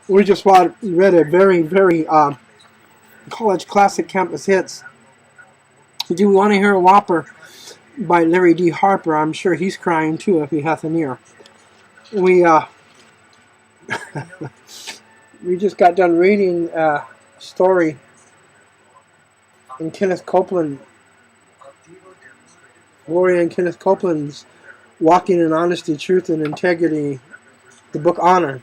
We just read a very college classic campus hits. Do we want to hear a Whopper by Larry D.Harper? I'm sure he's crying too if he hath an ear. We we just got done reading a story in Kenneth Copeland, Gloria and Kenneth Copeland's Walking in Honesty, Truth, and Integrity, the book Honor.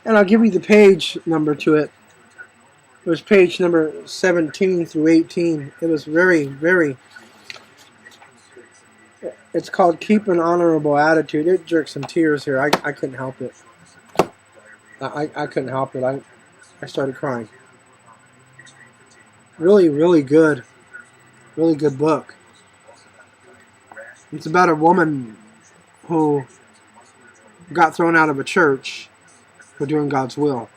And I'll give you the page number to it. It was page number 17 through 18. It was very, it's called Keep an Honorable Attitude. It jerked some tears here. I couldn't help it. I couldn't help it. I started crying. Really good. Really good book. It's about a woman who got thrown out of a church for doing God's will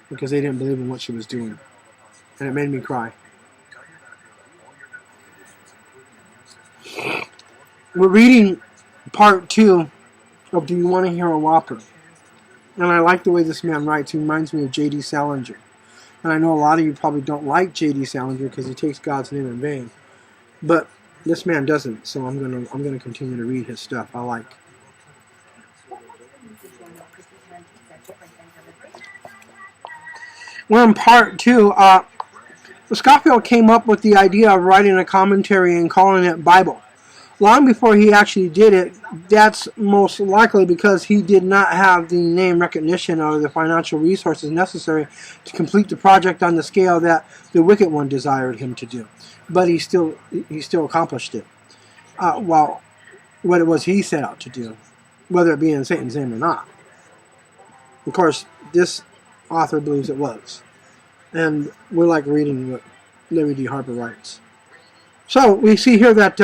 because they didn't believe in what she was doing. And it made me cry. We're reading part 2 of Do You Want to Hear a Whopper? And I like the way this man writes. He reminds me of J.D. Salinger. And I know a lot of you probably don't like J.D. Salinger because he takes God's name in vain. But this man doesn't, so I'm gonna continue to read his stuff. I like. We're in part 2. Scofield came up with the idea of writing a commentary and calling it Bible. Long before he actually did it, that's most likely because he did not have the name recognition or the financial resources necessary to complete the project on the scale that the Wicked One desired him to do. But he still accomplished it. Well, what it was he set out to do, whether it be in Satan's name or not. Of course, this author believes it was. And we like reading what Larry D.Harper writes. So we see here that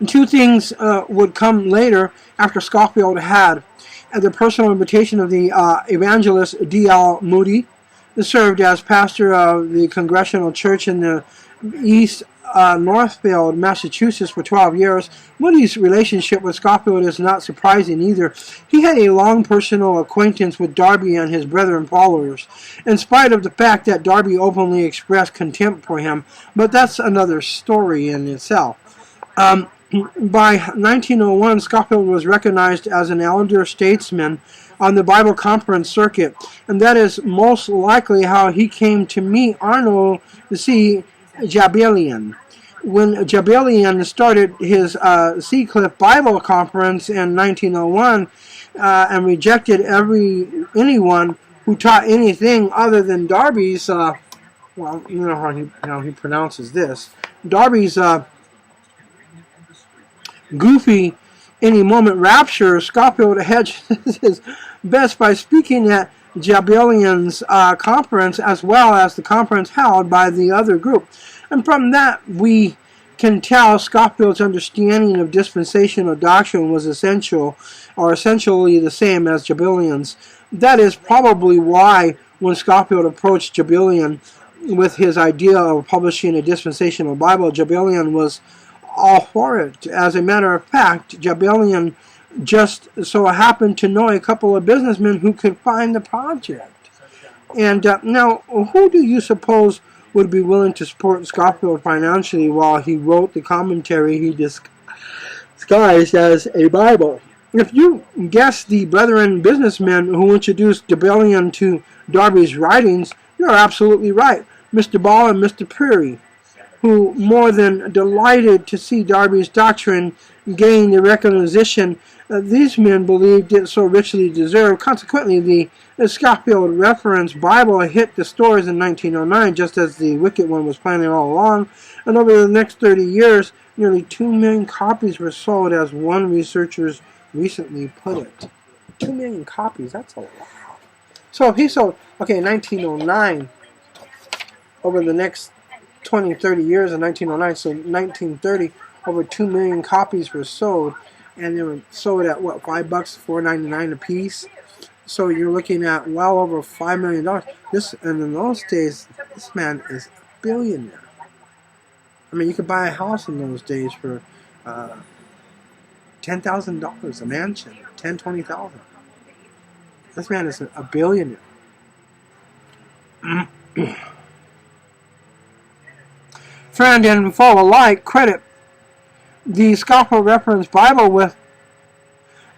two things would come later after Scofield had at the personal invitation of the evangelist D.L. Moody, who served as pastor of the Congregational Church in the East Northfield, Massachusetts for 12 years. Moody's relationship with Scofield is not surprising either. He had a long personal acquaintance with Darby and his brethren followers, in spite of the fact that Darby openly expressed contempt for him, but that's another story in itself. By 1901, Scofield was recognized as an elder statesman on the Bible conference circuit, and that is most likely how he came to meet Arnold C. Jabalion. When Jabalion started his Seacliff Bible Conference in 1901 and rejected anyone who taught anything other than Darby's, well, you know how he pronounces this, Darby's goofy any moment rapture, Scofield hedged his best by speaking at Jabalion's conference as well as the conference held by the other group. And from that we can tell Scofield's understanding of dispensational doctrine was essentially the same as Jabalion's. That is probably why when Scofield approached Jabalion with his idea of publishing a dispensational Bible, Jabalion was all for it. As a matter of fact, Jabalion just so happened to know a couple of businessmen who could fund the project. And now, who do you suppose would be willing to support Scofield financially while he wrote the commentary he disguised as a Bible? If you guess the brethren businessmen who introduced Jabalion to Darby's writings, you're absolutely right. Mr. Ball and Mr. Peary, who more than delighted to see Darby's doctrine gain the recognition these men believed it so richly deserved. Consequently, the Scofield Reference Bible hit the stores in 1909, just as the Wicked One was planning all along, and over the next 30 years, nearly 2 million copies were sold, as one researcher recently put it. 2 million copies, that's a lot. So if he sold, in 1909, over the next 20, 30 years in 1909, so 1930, over 2 million copies were sold, and they were sold at what, $5, $4.99 a piece. So you're looking at well over $5 million. And in those days, this man is a billionaire. I mean, you could buy a house in those days for $10,000, a mansion, 10, 20,000. This man is a billionaire. Friend and foe alike credit the Scofield Reference Bible with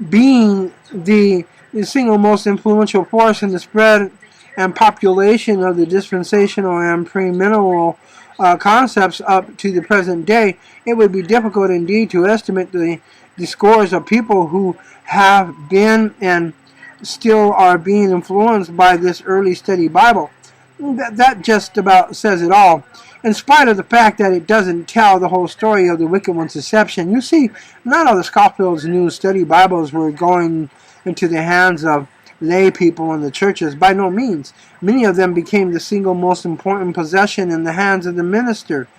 being the single most influential force in the spread and population of the dispensational and premillennial concepts up to the present day. It would be difficult indeed to estimate the scores of people who have been and still are being influenced by this early study Bible. That just about says it all. In spite of the fact that it doesn't tell the whole story of the wicked one's deception, you see, none of the Scofield's new study Bibles were going into the hands of lay people in the churches. By no means. Many of them became the single most important possession in the hands of a minister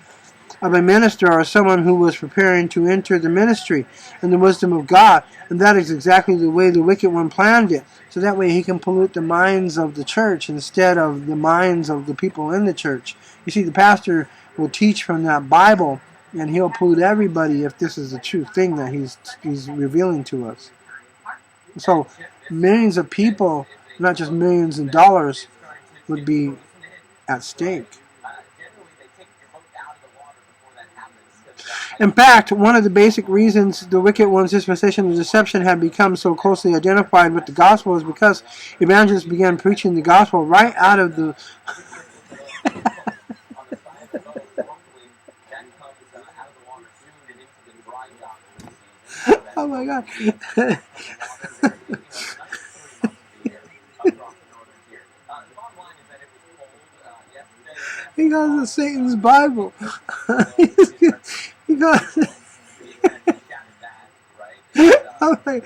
or someone who was preparing to enter the ministry in the wisdom of God. And that is exactly the way the wicked one planned it. So that way he can pollute the minds of the church instead of the minds of the people in the church. You see, the pastor will teach from that Bible, and he'll pollute everybody if this is a true thing that he's revealing to us. So millions of people, not just millions of dollars, would be at stake. In fact, one of the basic reasons the wicked one's dispensation of deception had become so closely identified with the gospel is because evangelists began preaching the gospel right out of the oh my God. He got the Satan's Bible. He got oh my.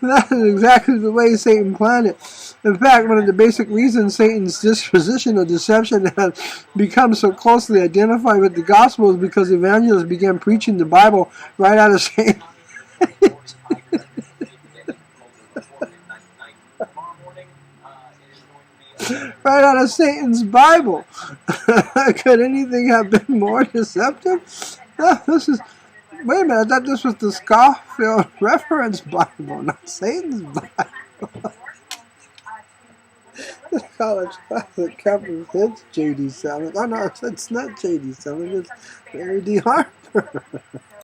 That is exactly the way Satan planned it. In fact, one of the basic reasons Satan's disposition of deception has become so closely identified with the gospel is because evangelists began preaching the Bible right out of Satan. Right out of Satan's Bible. Could anything have been more deceptive? No, wait a minute, I thought this was the Scofield Reference Bible, not Satan's Bible. The college classic covers hits J.D. Selling. Oh no, it's not J.D. Selling, it's D.Harper.